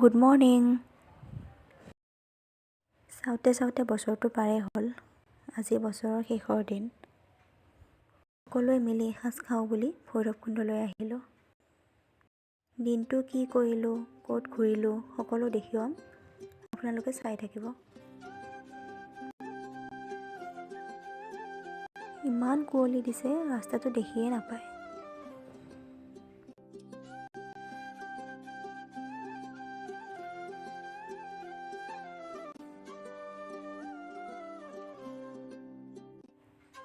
Good morning. চাওঁতে চাওঁতে বছৰটো পাৰেই হ'ল। আজি বছৰৰ শেষৰ দিন। সকলোৱে মিলি এসাঁজ খাওঁ বুলি ভৈৰৱকুণ্ডলৈ আহিলোঁ। দিনটো কি কৰিলোঁ, ক'ত ঘূৰিলোঁ সকলো দেখুৱাম, আপোনালোকে চাই থাকিব। ইমান কুঁৱলী দিছে, ৰাস্তাটো দেখিয়ে নাপায়।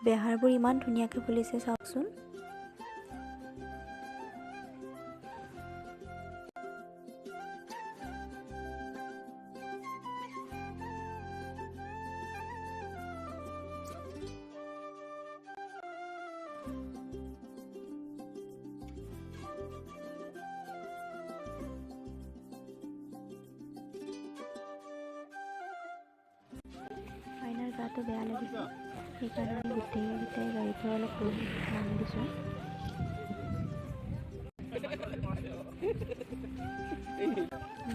বেহাৰবোৰ ইমান ধুনীয়াকৈ ফুলিছে চাওকচোন। আইনাৰ গাটো বেয়া লাগিছে, সেইকাৰণে আমি গোটেইকেইটাই গাড়ীৰ পৰা অলপ নামি দিছোঁ।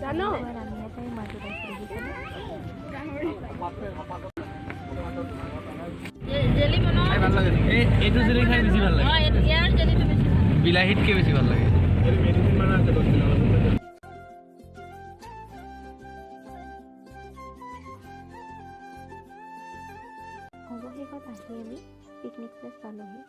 নামি এটাই মাজত আছে দেখিছেনে? এইটো জেলি খাই বেছি ভাল লাগে, বিলাহীতকৈ বেছি ভাল লাগে। অৱশেষত আহি আমি পিকনিক প্লেচ পালোহি।